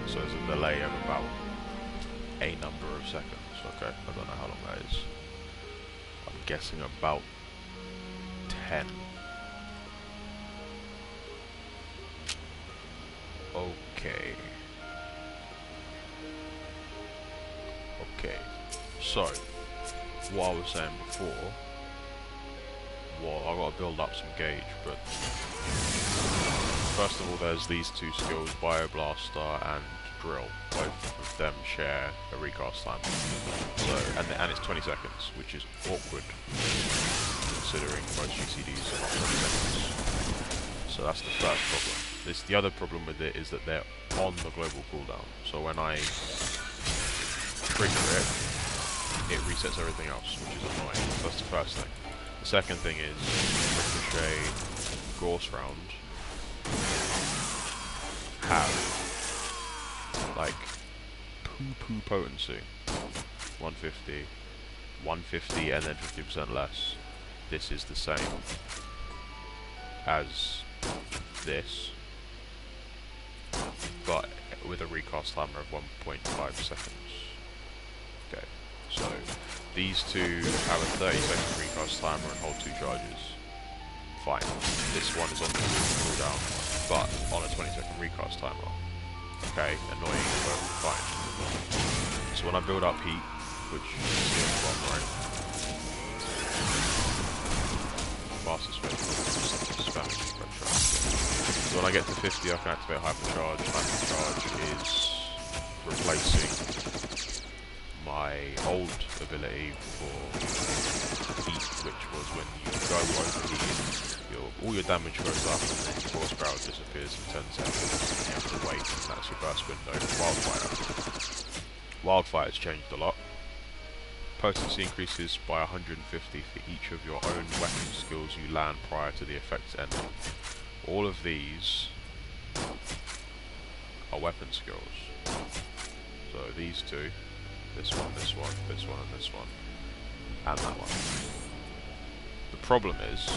so there's a delay of about a number of seconds. Okay, I don't know how long that is. I'm guessing about 10. Okay. Okay. So, what I was saying before, well, I gotta build up some gauge, but first of all, there's these two skills, Bioblaster and Drill. Both of them share a recast time. So, and it's 20 seconds, which is awkward, considering most GCDs are not 20 seconds. So that's the first problem. The other problem with it is that they're on the global cooldown. So when I trigger it, it resets everything else, which is annoying. So that's the first thing. The second thing is Ricochet, Gorse Round have like poo-poo potency. 150, 150 and then 50% less. This is the same as this, but with a recast timer of 1.5 seconds. Okay, so these two have a 30-second recast timer and hold 2 charges. Fine. This one is on the cooldown, but on a 20-second recast timer. Okay, annoying, but fine. So when I build up heat, which you see on the bottom right, fastest way to spam hypercharge. So when I get to 50, I can activate hypercharge. Hypercharge is replacing my old ability for heat, which was when you go overheating, all your damage goes up and then your force barrel disappears in 10 seconds. And you have to wait, and that's your burst window. Wildfire. Wildfire's changed a lot. Potency increases by 150 for each of your own weapon skills you land prior to the effect's ending. All of these are weapon skills. So these two, this one, this one, this one, and this one, and that one. The problem is,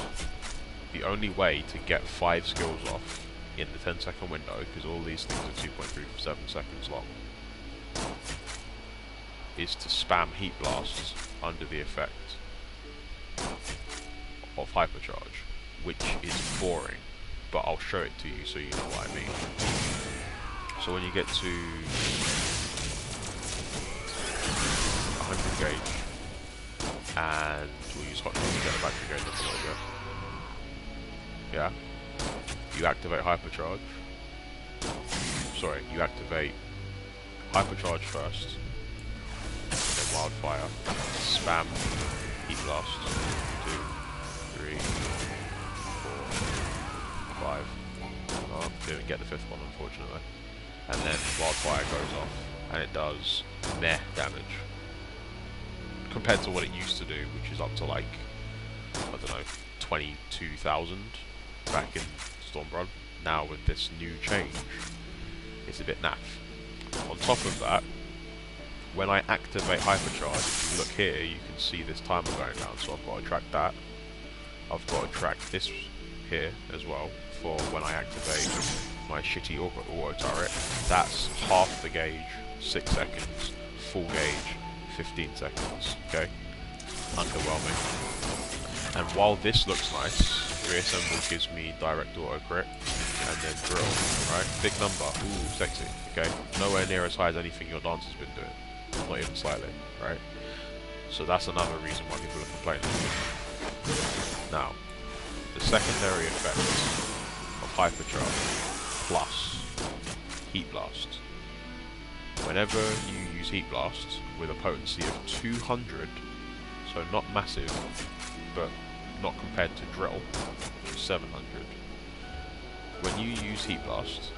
the only way to get 5 skills off in the 10-second window, because all these things are 2.37 seconds long, is to spam heat blasts under the effect of hypercharge, which is boring, but I'll show it to you so you know what I mean. So when you get to 100 gauge, and we'll use hot to get a battery gauge up a little bit. Yeah, you activate hypercharge. Sorry, you activate hypercharge first, then wildfire, spam heat blast, 2, 3, 4, 5. Oh, didn't get the 5th one unfortunately. And then wildfire goes off, and it does meh damage compared to what it used to do, which is up to like, I don't know, 22,000 back in Stormbrun. Now with this new change, it's a bit naff. On top of that, when I activate hypercharge, if you look here, you can see this timer going down, so I've got to track that. I've got to track this here as well, for when I activate my shitty auto turret. That's half the gauge, 6 seconds, full gauge, 15 seconds, okay? Underwhelming. And while this looks nice, Reassemble gives me direct auto crit, and then Drill, right? Big number, ooh, sexy, okay? Nowhere near as high as anything your dance has been doing, not even slightly, right? So that's another reason why people are complaining. Now, the secondary effects of Hypercharge plus Heat Blast. Whenever you use Heat Blast with a potency of 200, so not massive, but not compared to Drill, which is 700. When you use Heat Blast,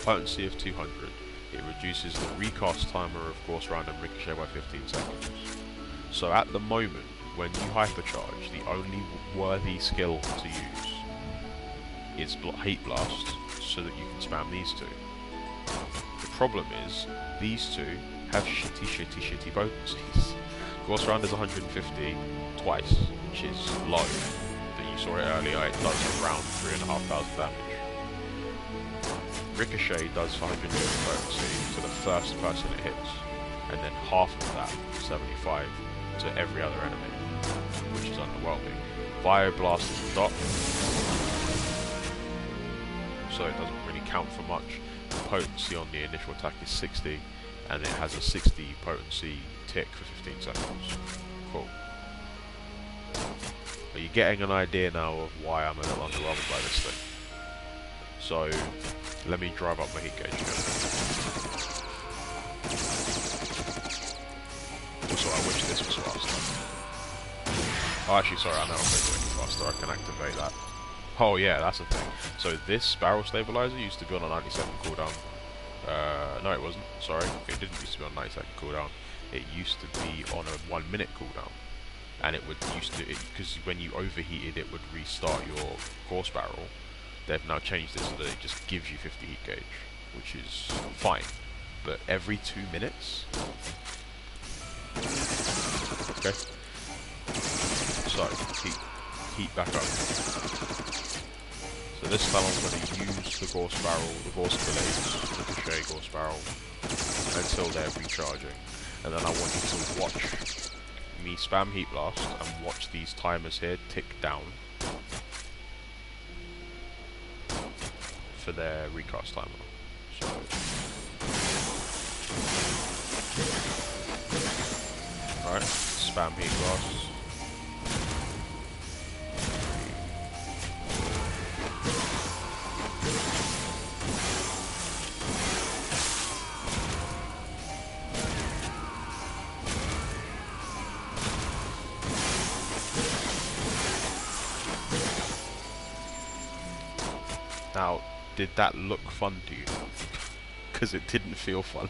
potency of 200, it reduces the recast timer of Gorse Round and Ricochet by 15 seconds. So at the moment, when you hypercharge, the only worthy skill to use is Heat Blast, so that you can spam these two. The problem is, these two have shitty potencies. Gorse Round is 150 twice, which is low. That you saw it earlier, it does around 3,500 damage. Ricochet does 150 potency to the first person it hits, and then half of that, 75, to every other enemy, which is underwhelming. Bioblast is dot, so it doesn't really count for much. The potency on the initial attack is 60, and it has a 60 potency tick for 15 seconds. Cool. Are you getting an idea now of why I'm a little underwhelmed by this thing? So, let me drive up my heat gauge again. Also, I wish this was faster. Oh, actually, sorry, I know I'm making it faster. I can activate that. Oh, yeah, that's the thing. So, this barrel stabilizer used to be on a 90-second cooldown. No, it wasn't. Sorry, it didn't used to be on a 90-second cooldown. It used to be on a 1-minute cooldown. And it would because when you overheated, it would restart your course barrel. They've now changed it so that it just gives you 50 heat gauge, which is fine. But every 2 minutes. Okay. So heat back up. So this time I'm going to use the Gorse barrel, the Gorse blades, the Ricochet Gorse barrel, until they're recharging. And then I want you to watch me spam Heat Blast and watch these timers here tick down for their recast timer. So right, spam Heat Blast. Now, did that look fun to you? Because it didn't feel fun.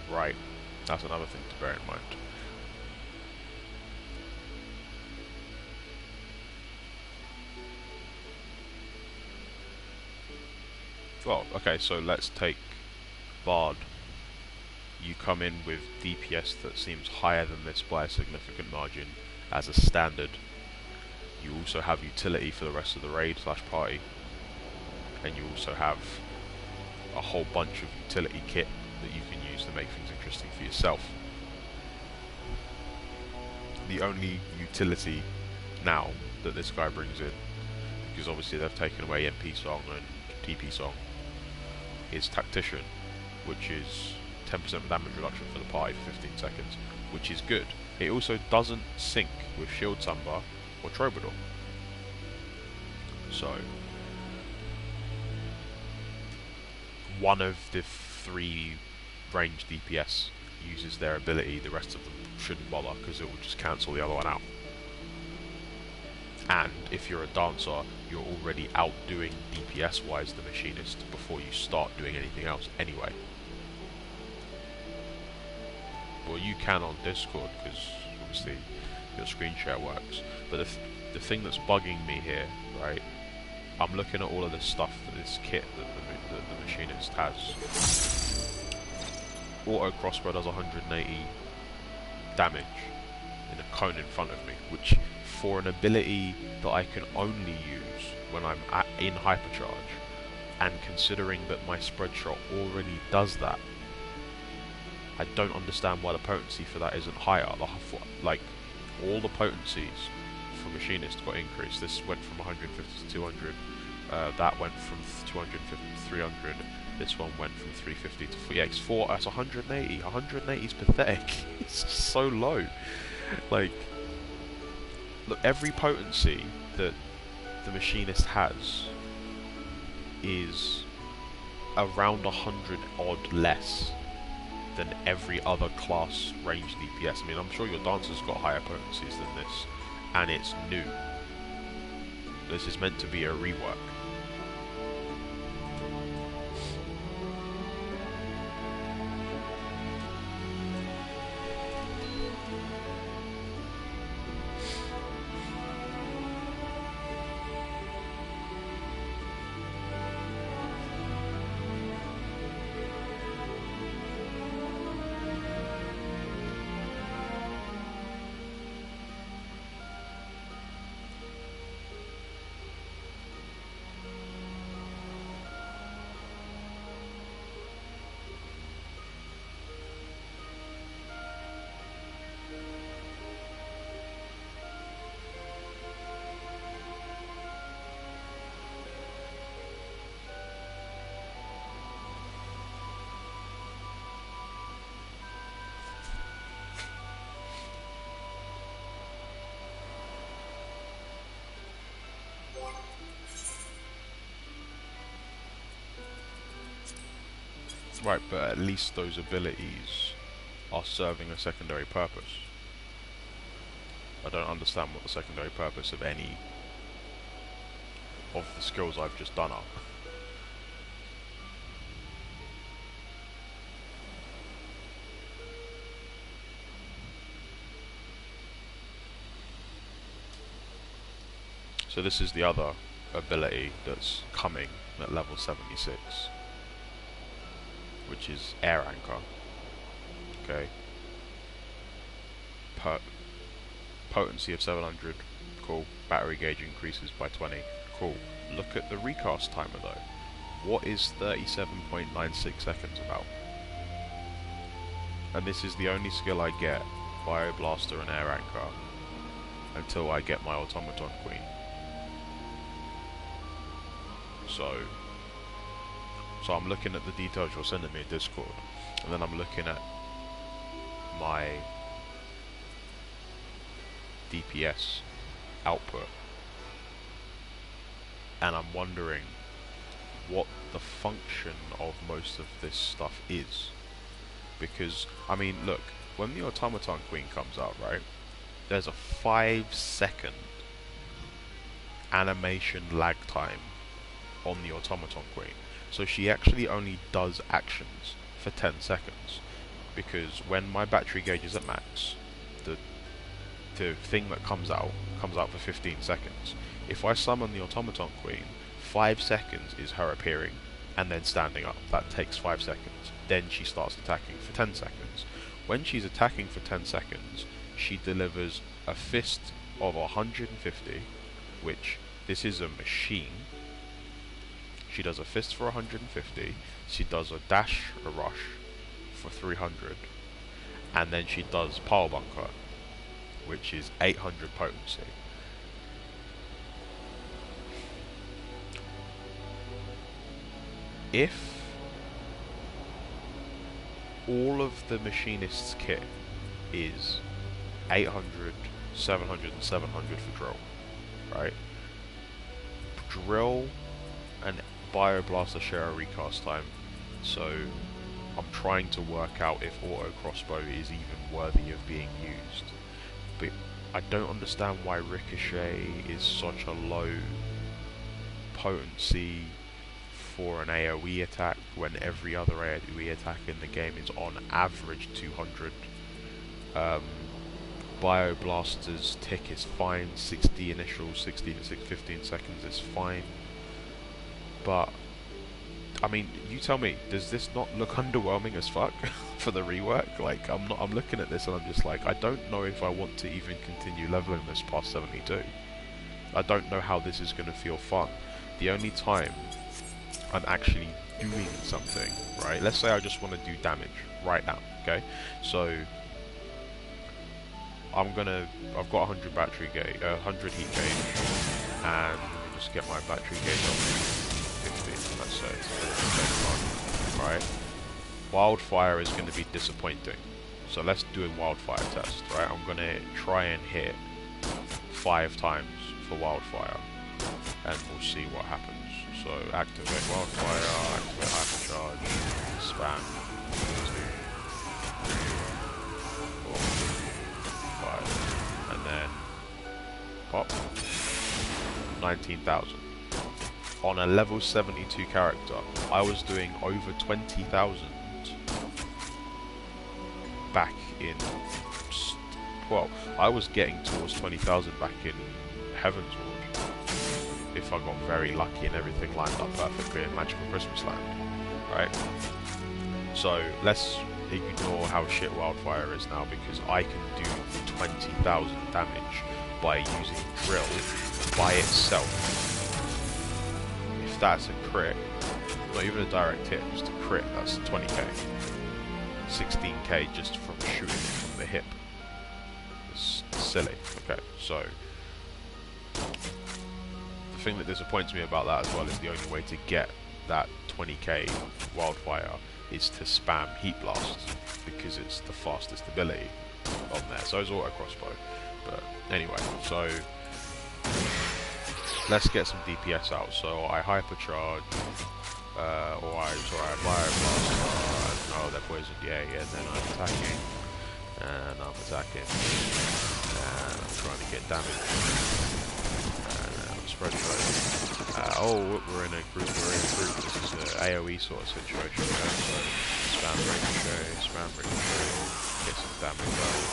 Right, that's another thing to bear in mind. Well, okay, so let's take Bard. You come in with DPS that seems higher than this by a significant margin as a standard. You also have utility for the rest of the raid / party, and you also have a whole bunch of utility kit that you can use to make things interesting for yourself. The only utility now that this guy brings in, because obviously they've taken away MP Song and TP Song, is Tactician, which is 10% damage reduction for the party for 15 seconds, which is good. It also doesn't sync with Shield Samba or Troubadour. So, one of the 3 range DPS uses their ability, the rest of them shouldn't bother because it will just cancel the other one out. And if you're a dancer, you're already outdoing DPS wise the machinist before you start doing anything else anyway. Well, you can on Discord because obviously your screen share works, but the thing that's bugging me here, right, I'm looking at all of this stuff, this kit that the machinist has. Auto crossbow does 180 damage in a cone in front of me, which for an ability that I can only use when I'm in hypercharge, and considering that my spread shot already does that, I don't understand why the potency for that isn't higher. Like, all the potencies for machinist got increased. This went from 150 to 200, that went from 250 to 300, this one went from 350 to 4. Yeah, it's 4. That's 180. 180 is pathetic. It's just so low. Like, look, every potency that the machinist has is around 100 odd less than every other class range DPS. I mean, I'm sure your dancer's got higher potencies than this, and it's new. This is meant to be a rework. Right, but at least those abilities are serving a secondary purpose. I don't understand what the secondary purpose of any of the skills I've just done are. So this is the other ability that's coming at level 76. Which is air anchor. Okay. Potency of 700. Cool. Battery gauge increases by 20. Cool. Look at the recast timer though. What is 37.96 seconds about? And this is the only skill I get, Bioblaster and air anchor, until I get my automaton queen. So I'm looking at the details you're sending me in Discord, and then I'm looking at my DPS output, and I'm wondering what the function of most of this stuff is. Because, I mean, look, when the automaton queen comes out, right, there's a 5-second animation lag time on the automaton queen. So she actually only does actions for 10 seconds, because when my battery gauge is at max, the thing that comes out for 15 seconds. If I summon the automaton queen, 5 seconds is her appearing and then standing up. That takes 5 seconds. Then she starts attacking for 10 seconds. When she's attacking for 10 seconds, she delivers a fist of 150, which this is a machine. She does a fist for 150, she does a dash, a rush for 300, and then she does pile bunker, which is 800 potency. If all of the machinist's kit is 800, 700 and 700 for drill, right? Drill and Bioblaster share a recast time, so I'm trying to work out if auto crossbow is even worthy of being used. But I don't understand why Ricochet is such a low potency for an AoE attack when every other AoE attack in the game is on average 200. Bioblaster's tick is fine, 60 initial, 60 to 15 seconds is fine. But, I mean, you tell me, does this not look underwhelming as fuck for the rework? Like, I'm looking at this and I'm just like, I don't know if I want to even continue leveling this past 72. I don't know how this is going to feel fun. The only time I'm actually doing something, right? Let's say I just want to do damage right now, okay? So, I've got 100 battery gauge, 100 heat gauge, and let me just get my battery gauge up. 50, let's say, right? Wildfire is going to be disappointing, so let's do a wildfire test, right? I'm going to try and hit 5 times for wildfire, and we'll see what happens. So activate wildfire, activate hypercharge, spam, 2, 3, 4, 5, and then pop. 19,000. On a level 72 character, I was doing over 20,000 back in... Well, I was getting towards 20,000 back in Heaven's Ward, if I got very lucky and everything lined up perfectly in Magical Christmas Land, right? So, let's ignore how shit Wildfire is now, because I can do 20,000 damage by using Drill by itself. If that's a crit, not even a direct hit, just a crit, that's 20k. 16k just from shooting from the hip. It's silly. Okay, so the thing that disappoints me about that as well is the only way to get that 20k Wildfire is to spam Heat Blast, because it's the fastest ability on there. So is Auto Crossbow. But anyway, so let's get some DPS out. So I hypercharge, or I fire blast. Oh, they're poisoned. Yeah. Then I'm attacking, and I'm trying to get damage. And I'm spreading over. Oh, we're in a group. This is an AOE sort of situation. So spam ricochet, get some damage out.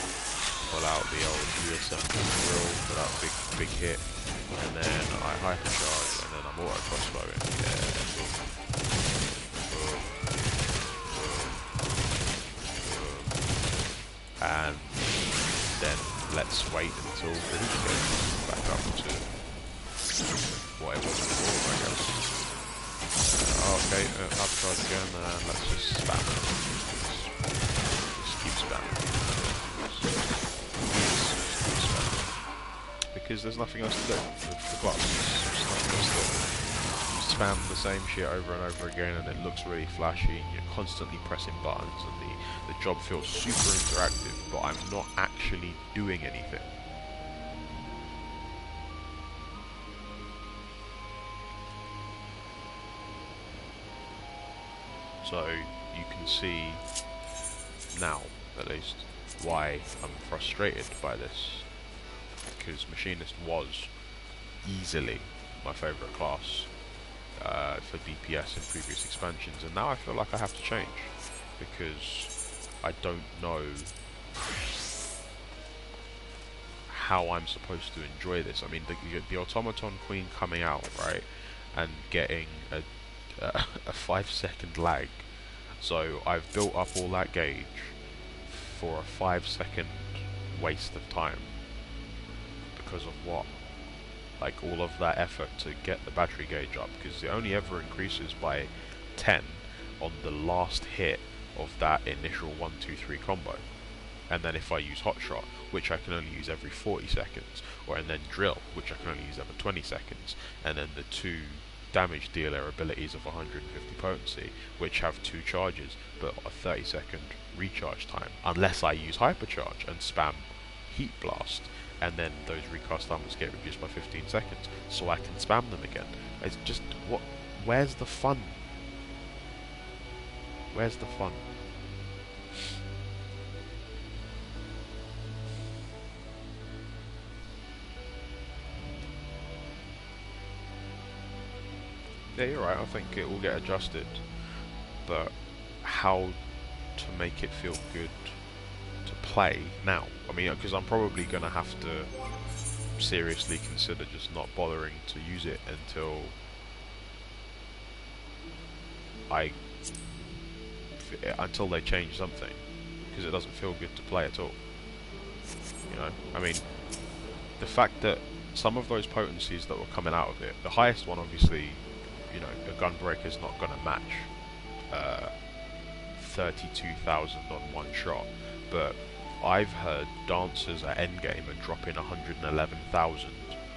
Pull out the old USM drill for that big hit, and then I hypercharge, and then I'm auto crossbowing. And then let's wait until the heat goes back up to what it was before, I guess. Okay, hypercharge again, and let's just spam it. Just keep spamming. Because there's nothing else to do with the class. There's nothing else to do. You spam the same shit over and over again, and it looks really flashy. You're constantly pressing buttons, and the job feels super interactive, but I'm not actually doing anything. So you can see now, at least, why I'm frustrated by this. Because Machinist was easily my favourite class for DPS in previous expansions, and now I feel like I have to change, because I don't know how I'm supposed to enjoy this. I mean, the Automaton Queen coming out, right, and getting a 5-second lag, so I've built up all that gauge for a 5-second waste of time. Because of what? Like all of that effort to get the battery gauge up, because it only ever increases by 10 on the last hit of that initial 1-2-3 combo. And then if I use Hot Shot, which I can only use every 40 seconds, and then Drill, which I can only use every 20 seconds, and then the 2 damage dealer abilities of 150 potency, which have 2 charges but a 30-second recharge time, unless I use Hypercharge and spam Heat Blast, and then those recast armors get reduced by 15 seconds, so I can spam them again. It's just, what? Where's the fun? Where's the fun? Yeah, you're right, I think it will get adjusted, but how to make it feel good to play now? I mean, because I'm probably going to have to seriously consider just not bothering to use it until they change something, because it doesn't feel good to play at all. You know, I mean, the fact that some of those potencies that were coming out of it, the highest one obviously, you know, a Gunbreaker is not going to match 32,000 on one shot, but I've heard dancers at endgame are dropping 111,000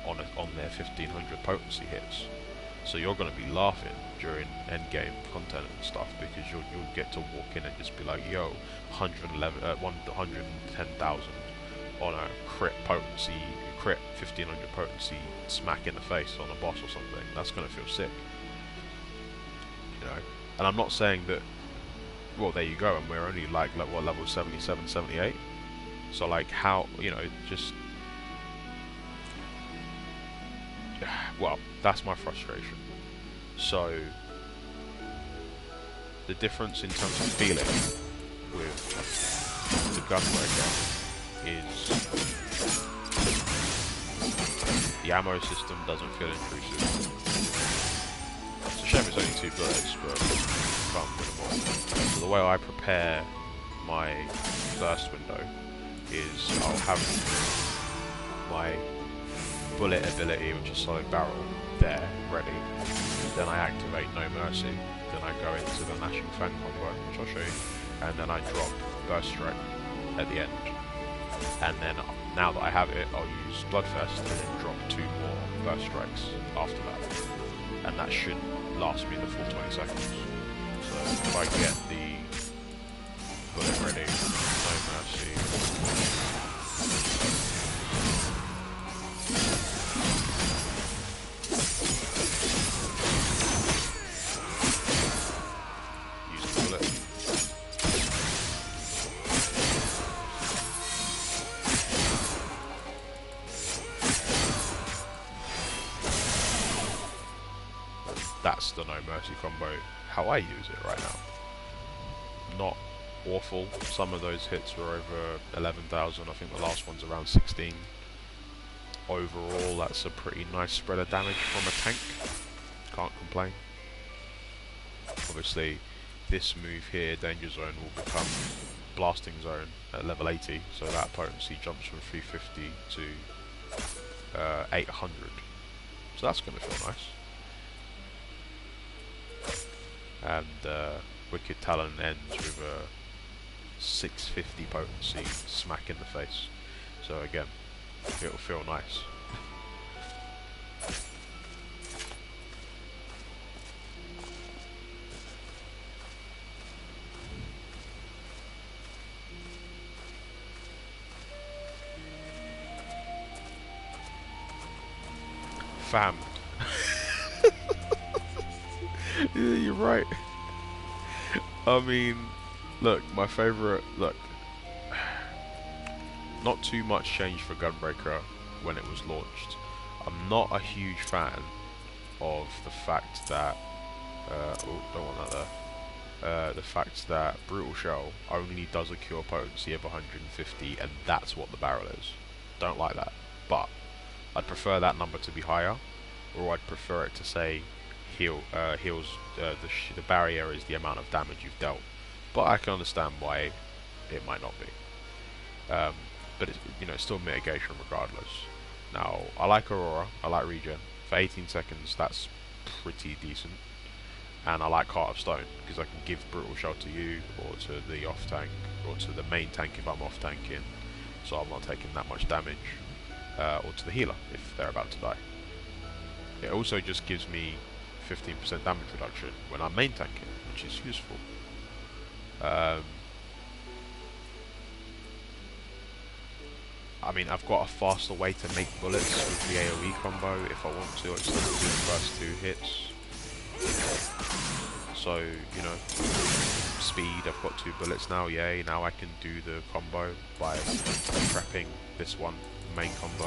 on their 1500 potency hits. So you're going to be laughing during endgame content and stuff, because you'll get to walk in and just be like, yo, 110,000 on a crit 1500 potency smack in the face on a boss or something. That's going to feel sick. You know, and I'm not saying that. Well, there you go, and we're only like what, level 77, 78. So like, how, you know, just well, that's my frustration. So the difference in terms of feeling with the Gunbreaker is the ammo system doesn't feel intrusive. It's a shame it's only 2 bullets, but can't put them on. So the way I prepare my first window is I'll have my bullet ability, which is solid barrel, there, ready. Then I activate No Mercy. Then I go into the Gnashing Fang combo, which I'll show you. And then I drop Burst Strike at the end. And then, now that I have it, I'll use Bloodfest and then drop 2 more Burst Strikes after that. And that should last me the full 20 seconds. So if I get the bullet ready, No Mercy. That's the No Mercy combo, how I use it right now. Not awful. Some of those hits were over 11,000. I think the last one's around 16. Overall, that's a pretty nice spread of damage from a tank. Can't complain. Obviously, this move here, Danger Zone, will become Blasting Zone at level 80, so that potency jumps from 350 to 800. So that's going to feel nice. And Wicked Talon ends with a 650 potency smack in the face. So again, it'll feel nice. Fam. Yeah, you're right. I mean, look, my favourite, look, not too much changed for Gunbreaker when it was launched. I'm not a huge fan of the fact that, oh, don't want that there. The fact that Brutal Shell only does a cure potency of 150 and that's what the barrel is. Don't like that. But I'd prefer that number to be higher, or I'd prefer it to say heals the barrier is the amount of damage you've dealt. But I can understand why it might not be. But it's, you know, it's still mitigation regardless. Now, I like Aurora, I like regen. For 18 seconds, that's pretty decent. And I like Heart of Stone, because I can give Brutal Shell to you, or to the off tank, or to the main tank if I'm off tanking, so I'm not taking that much damage, or to the healer if they're about to die. It also just gives me 15% damage reduction when I'm main tanking, which is useful. I mean, I've got a faster way to make bullets with the AoE combo if I want to, instead of doing the first 2 hits. So, you know, speed, I've got 2 bullets now, yay, now I can do the combo by prepping this one main combo.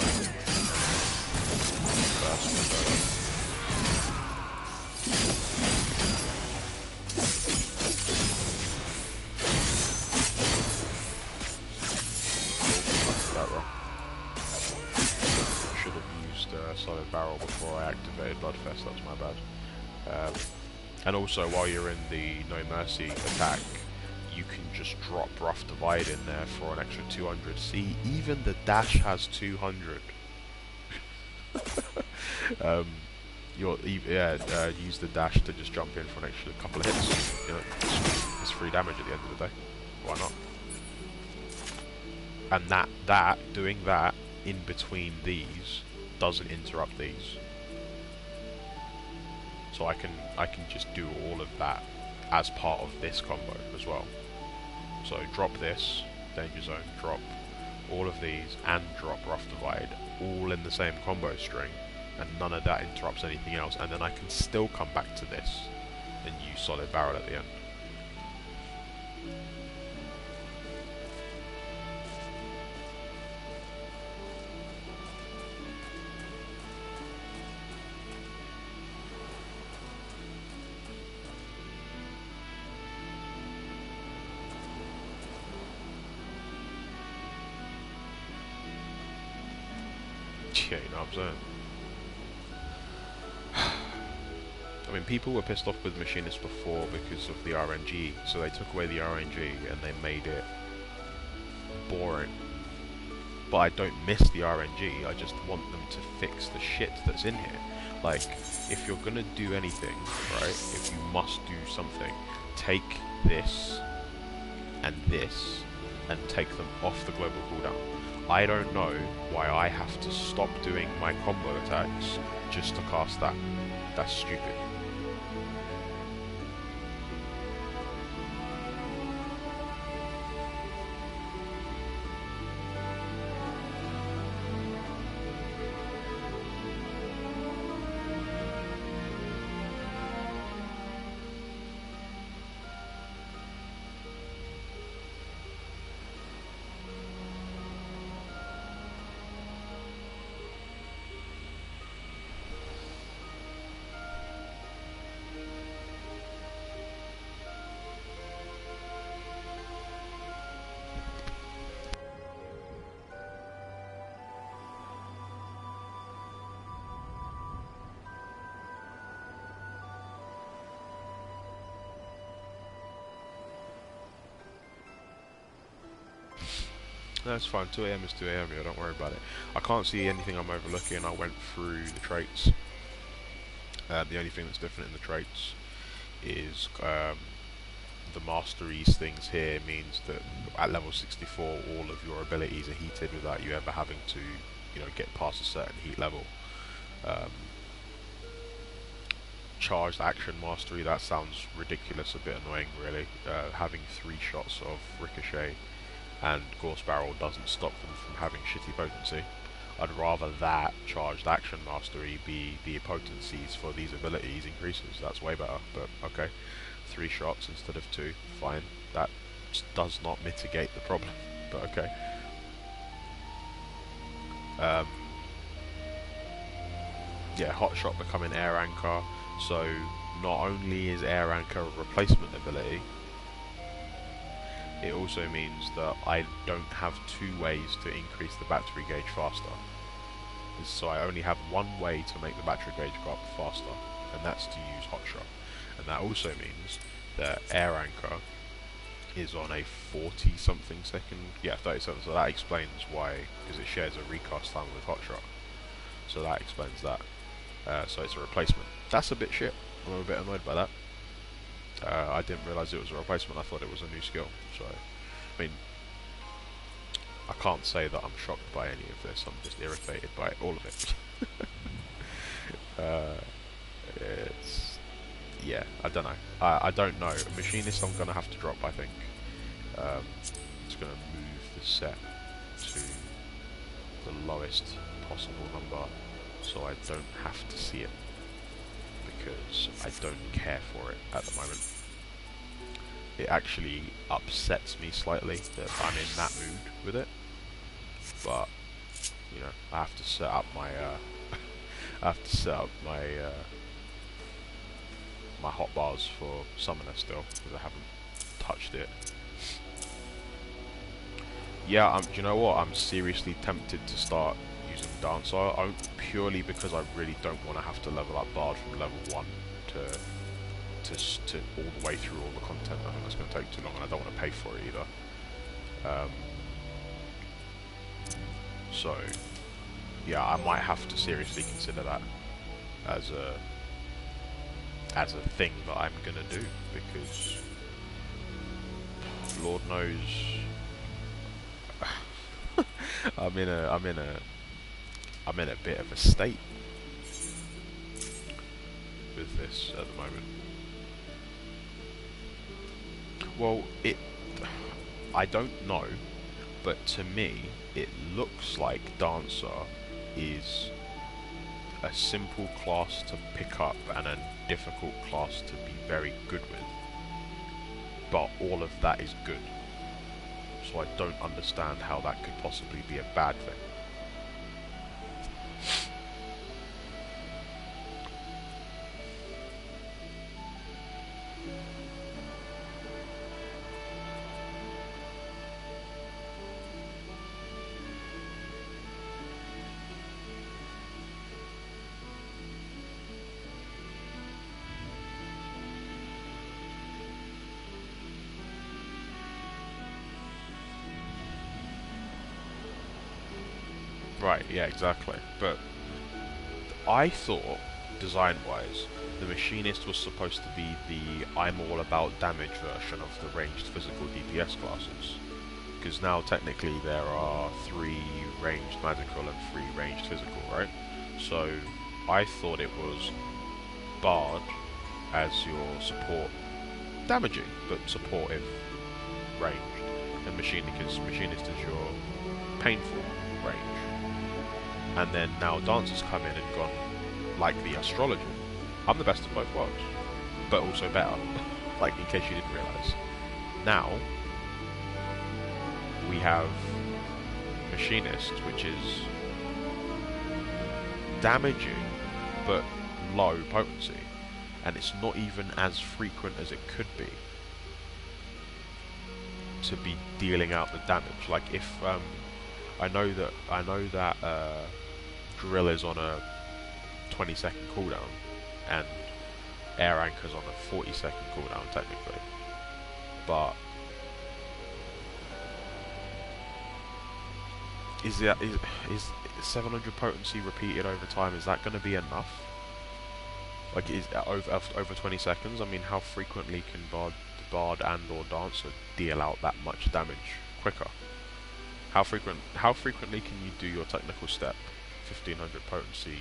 First window. Should have used solid barrel before I activated Bloodfest, that's my bad. And also, while you're in the No Mercy attack, you can just drop Rough Divide in there for an extra 200. See, even the dash has 200. Use the dash to just jump in for an extra couple of hits. You know, it's free damage at the end of the day. Why not? And doing that in between these doesn't interrupt these. So I can just do all of that as part of this combo as well. So drop this, Danger Zone, drop all of these, and drop Rough Divide, all in the same combo string, and none of that interrupts anything else, and then I can still come back to this and use Solid Barrel at the end. Yeah, you know what I'm saying? I mean, people were pissed off with Machinist before because of the RNG, so they took away the RNG and they made it boring. But I don't miss the RNG, I just want them to fix the shit that's in here. Like, if you're gonna do anything, right, if you must do something, take this and take them off the global cooldown. I don't know why I have to stop doing my combo attacks just to cast that. That's stupid. No, it's fine. 2 AM is 2 AM, yeah, don't worry about it. I can't see anything I'm overlooking. I went through the traits. The only thing that's different in the traits is the masteries things here means that at level 64 all of your abilities are heated without you ever having to, you know, get past a certain heat level. Charged action mastery, that sounds ridiculous, a bit annoying really. Having 3 shots of ricochet and Gorse Barrel doesn't stop them from having shitty potency. I'd rather that charged action mastery be the potencies for these abilities increases. That's way better, but okay. 3 shots instead of 2, fine. That does not mitigate the problem, but okay. Yeah, Hot Shot becoming Air Anchor, so not only is Air Anchor a replacement ability, it also means that I don't have 2 ways to increase the battery gauge faster. So I only have 1 way to make the battery gauge go up faster, and that's to use Hot Shot. And that also means that Air Anchor is on a 40 something second, yeah, 37, so that explains why, because it shares a recast time with Hot Shot. So that explains that. So it's a replacement. That's a bit shit. I'm a bit annoyed by that. I didn't realise it was a replacement, I thought it was a new skill. So, I mean, I can't say that I'm shocked by any of this, I'm just irritated by all of it. It's... yeah, I don't know. I don't know. Machinist I'm going to have to drop, I think. It's going to move the set to the lowest possible number so I don't have to see it, because I don't care for it at the moment. It actually upsets me slightly that I'm in that mood with it, but you know, I have to set up my my hotbars for Summoner still, because I haven't touched it. Yeah, do you know what? I'm seriously tempted to start using Dancer, purely because I really don't want to have to level up Bard from level 1 to all the way through all the content. I think that's going to take too long, and I don't want to pay for it either. So, yeah, I might have to seriously consider that as a thing that I'm going to do, because Lord knows I'm in a bit of a state with this at the moment. Well, I don't know, but to me it looks like Dancer is a simple class to pick up and a difficult class to be very good with, but all of that is good. So I don't understand how that could possibly be a bad thing. Right, yeah, exactly. But I thought, design-wise, the Machinist was supposed to be the I'm all about damage version of the ranged physical DPS classes. Because now technically there are 3 ranged magical and 3 ranged physical, right? So I thought it was Bard as your support damaging, but supportive ranged, and Machinist is your painful range. And then now Dancer's come in and gone like the Astrologer. I'm the best of both worlds, but also better, like in case you didn't realise. Now, we have Machinist, which is damaging, but low potency, and it's not even as frequent as it could be to be dealing out the damage. Like if I know that Drill is on a 20-second cooldown, and Air Anchor's on a 40-second cooldown technically, but is 700 potency repeated over time? Is that going to be enough? Like, is over 20 seconds? I mean, how frequently can Bard and or Dancer deal out that much damage quicker? How frequently can you do your technical step 1500 potency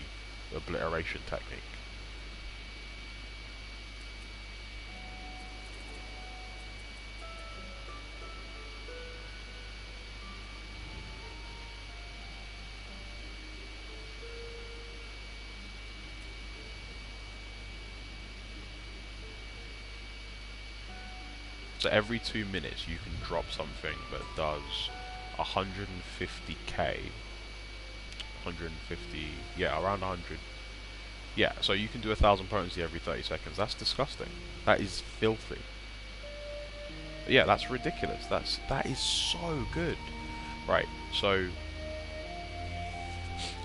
obliteration technique? So every 2 minutes you can drop something that does 150k, 150, yeah, around 100. Yeah, so you can do 1000 potency every 30 seconds. That's disgusting. That is filthy. Yeah, that's ridiculous. That is so good. Right, so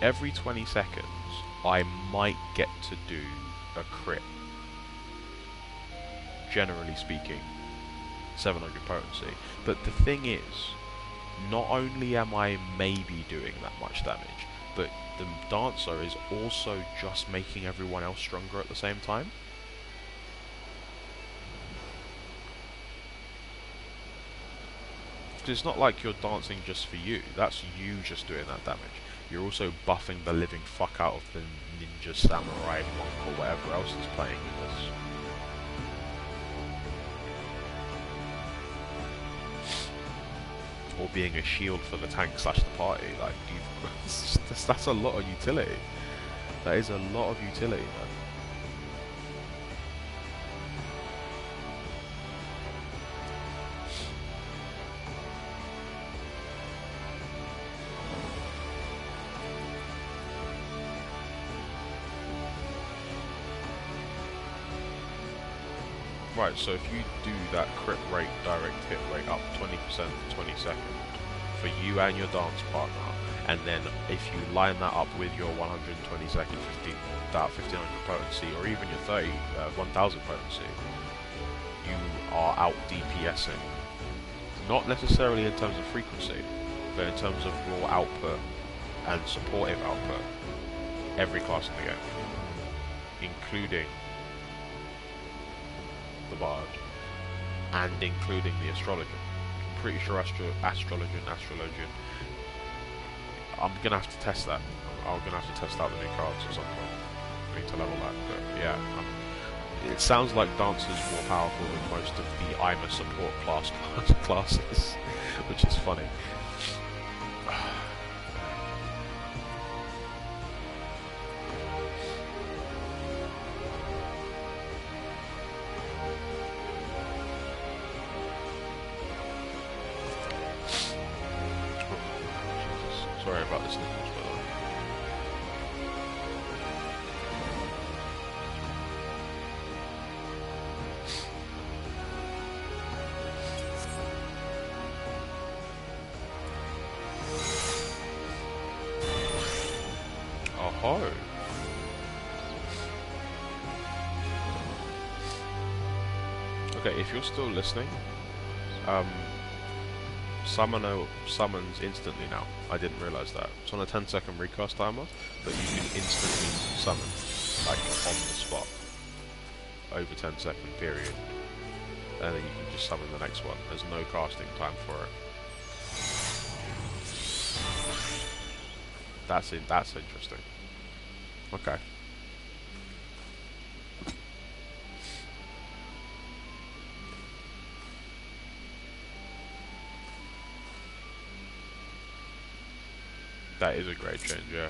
every 20 seconds I might get to do a crit. Generally speaking, 700 potency. But the thing is, not only am I maybe doing that much damage, but the Dancer is also just making everyone else stronger at the same time. Because it's not like you're dancing just for you, that's you just doing that damage. You're also buffing the living fuck out of the ninja, samurai, monk, or whatever else is playing with this. Or being a shield for the tank / the party. Like, that's a lot of utility. That is a lot of utility, man. Right, so if you do that crit rate, direct hit rate up 20% for 20 seconds for you and your dance partner, and then if you line that up with your 120 second 1500 potency, or even your 1000 potency, you are out DPSing. Not necessarily in terms of frequency, but in terms of raw output and supportive output, every class in the game, including the Bard, and including the Astrologer. I'm pretty sure Astrologer. I'm gonna have to test that. I'm gonna have to test out the new cards at some point. I need to level that, but yeah. It sounds like Dancer's more powerful than most of the I'm a support classes, which is funny. Sorry about this, by the way. Oh. Okay, if you're still listening, Summoner summons instantly now. I didn't realise that. It's on a 10-second recast timer, but you can instantly summon, like on the spot, over 10-second period, and then you can just summon the next one. There's no casting time for it. That's interesting. Okay. That is a great change, yeah.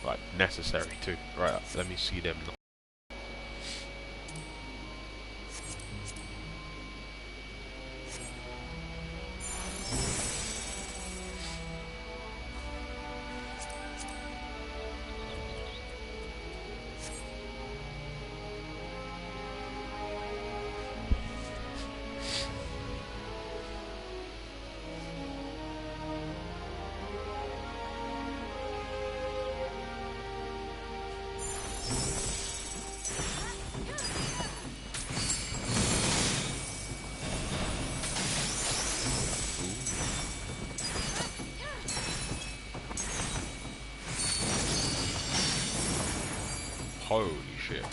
Like, necessary too. Right, let me see them. Holy shit.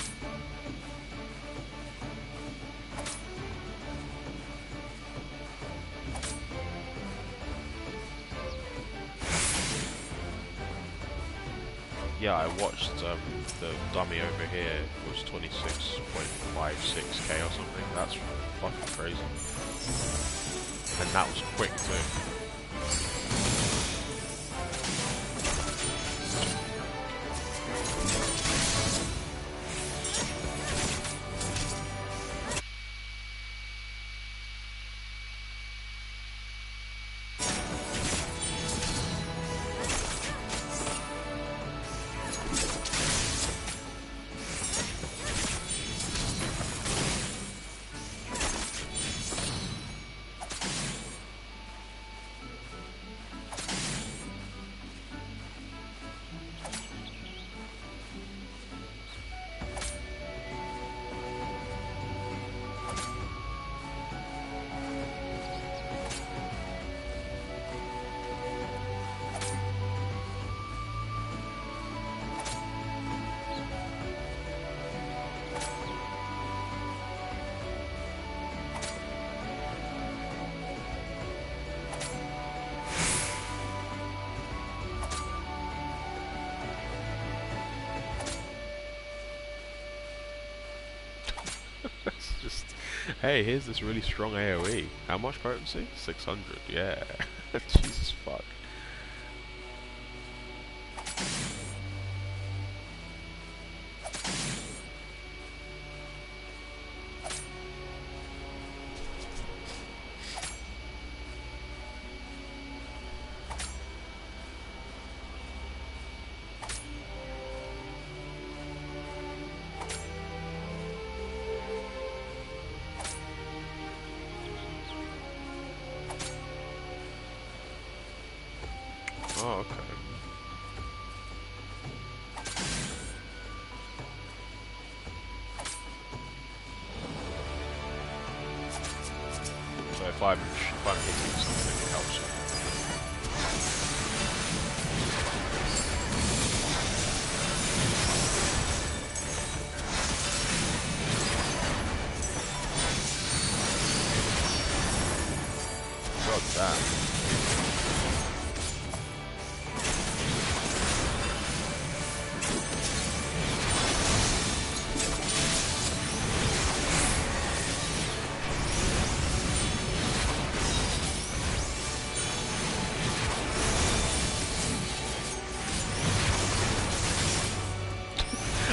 Yeah, I watched the dummy over here was 26.56k or something. That's fucking crazy. And that was quick too. Just, hey, here's this really strong AoE. How much potency? 600, yeah. Jesus fuck. Oh, okay. So if I'm hitting something, it helps. God damn.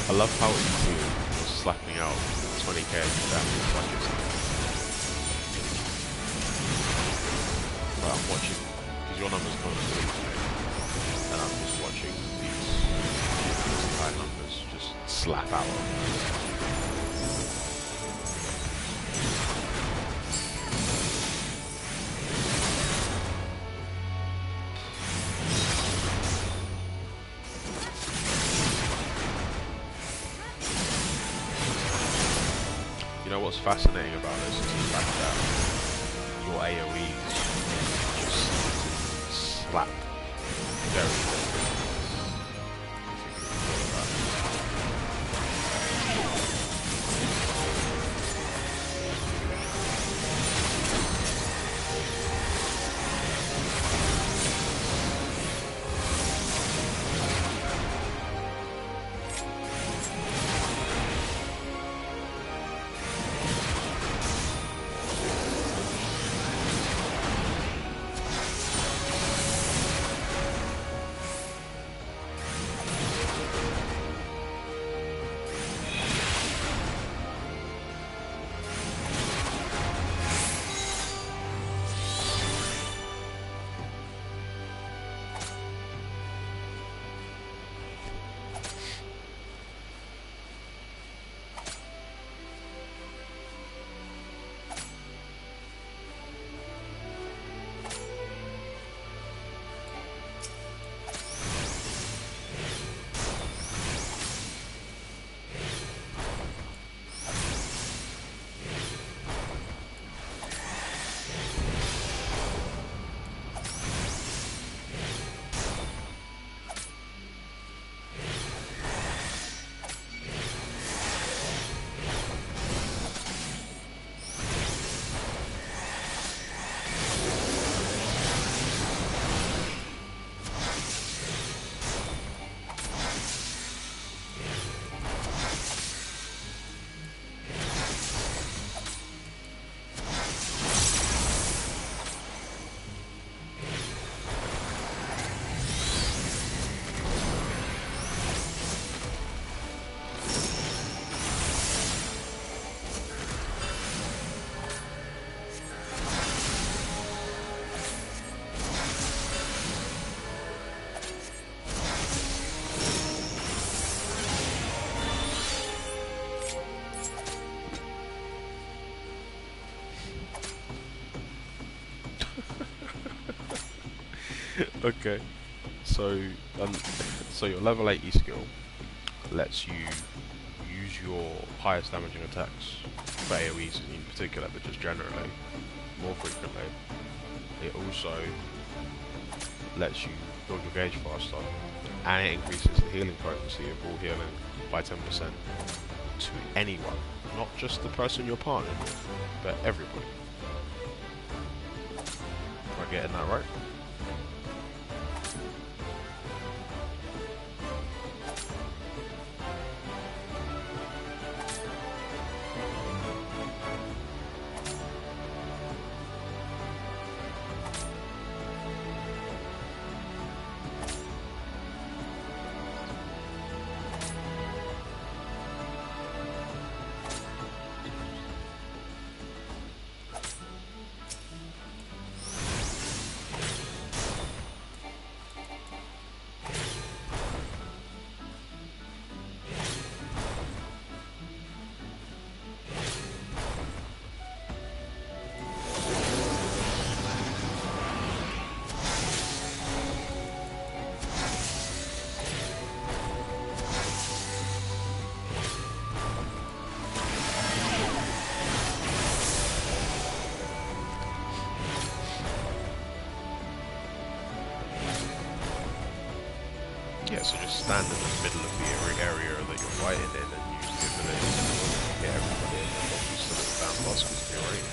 I love how easy it was slapping out 20k damage like it's I'm watching, because your numbers coming through to me, and I'm just watching these high numbers just slap out. You know what's fascinating about this is the fact that your AoEs just slap very quickly. Okay, so so your level 80 skill lets you use your highest damaging attacks for AoEs in particular, but just generally more frequently. It also lets you build your gauge faster, and it increases the healing potency of all healing by 10% to anyone, not just the person you're partnered with, but everybody. Am I getting that right? Yeah, so just stand in the middle of the area that you're fighting in and use the ability to get everybody in and use the little down boss in your range.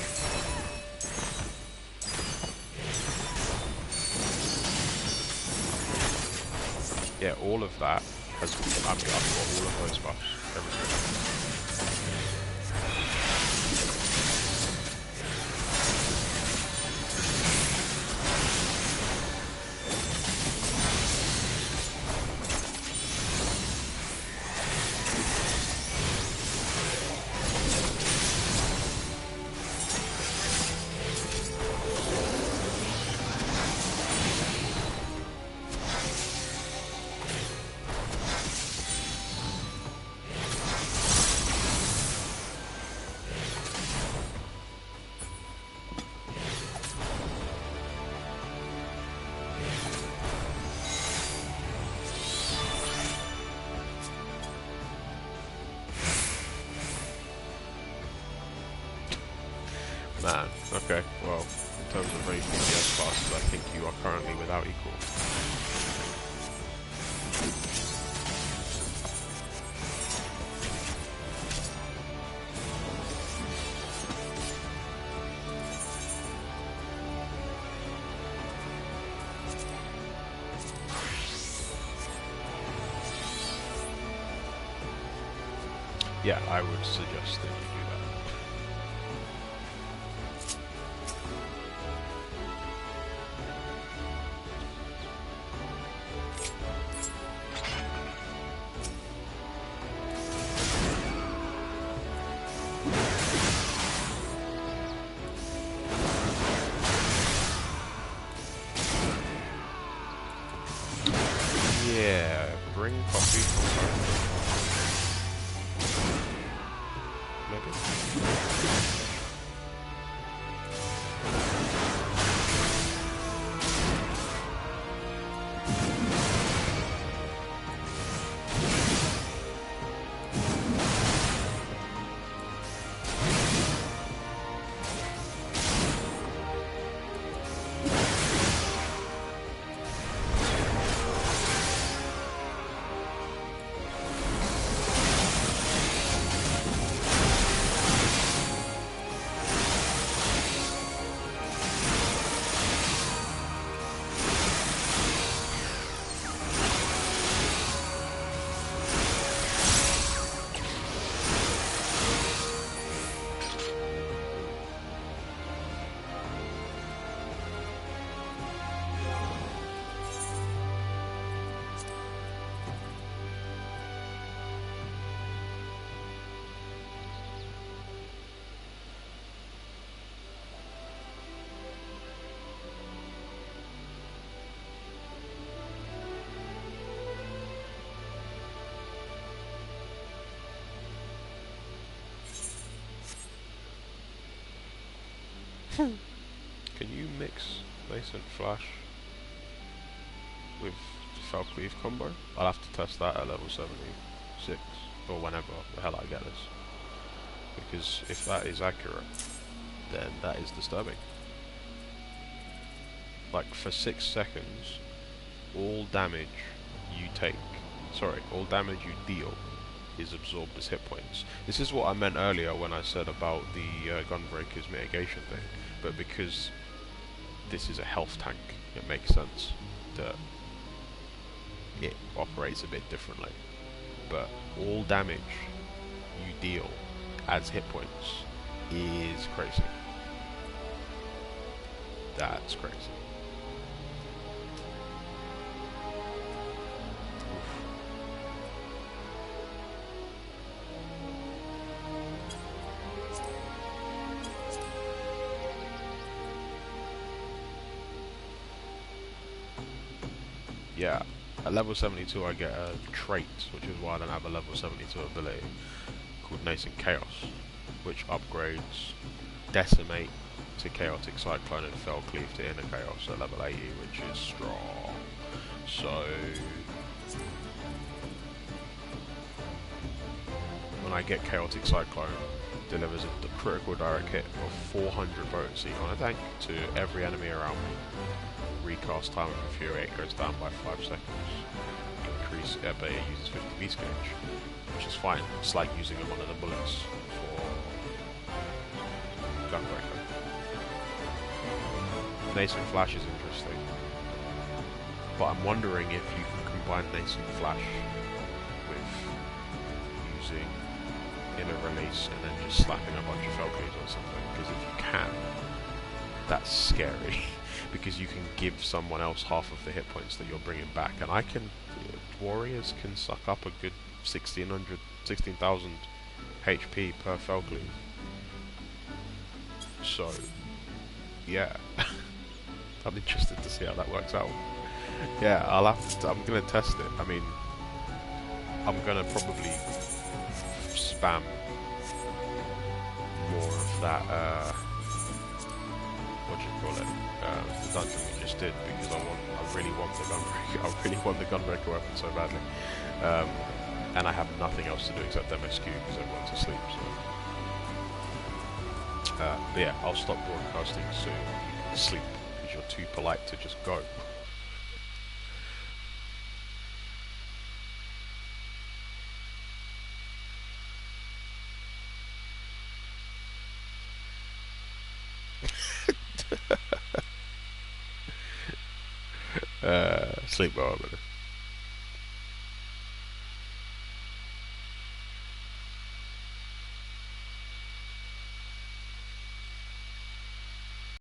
Yeah, all of that has, I've got all of those buffs, everything. Man, okay, well, in terms of raised DPS classes, I think you are currently without equal. Yeah, I would suggest that you do that. Yeah, bring coffee from home. Maybe. Can you mix Nascent Flash with Falcleave combo? I'll have to test that at level 76, or whenever the hell I get this. Because if that is accurate, then that is disturbing. Like, for 6 seconds, all damage you deal is absorbed as hit points. This is what I meant earlier when I said about the Gunbreaker's mitigation thing, but because this is a health tank, it makes sense that it operates a bit differently. But all damage you deal as hit points is crazy. That's crazy. Yeah, at level 72 I get a trait, which is why I don't have a level 72 ability, called Nascent Chaos, which upgrades Decimate to Chaotic Cyclone and Fell Cleave to Inner Chaos at level 80, which is strong. So when I get Chaotic Cyclone, it delivers a critical direct hit of 400 potency on a tank to every enemy around me. Recast time of Infuriate goes down by 5 seconds. Increase ability uses 50 beast gauge, which is fine. It's like using one of the bullets for Gunbreaker. Nascent Flash is interesting, but I'm wondering if you can combine Nascent Flash with using Inner Release and then just slapping a bunch of Falcons or something, because if you can, that's scary. Because you can give someone else half of the hit points that you're bringing back, and warriors can suck up a good 16,000 HP per Falcleave. So, yeah, I'm interested to see how that works out. Yeah, I'm gonna test it. I mean, I'm gonna probably spam more of that. What do you call it? The dungeon we just did, because I really want the Gunbreaker. I really want the Gunbreaker weapon so badly, and I have nothing else to do except MSQ because everyone's asleep. So But yeah, I'll stop broadcasting soon. You can sleep because you're too polite to just go. Sleep well, brother.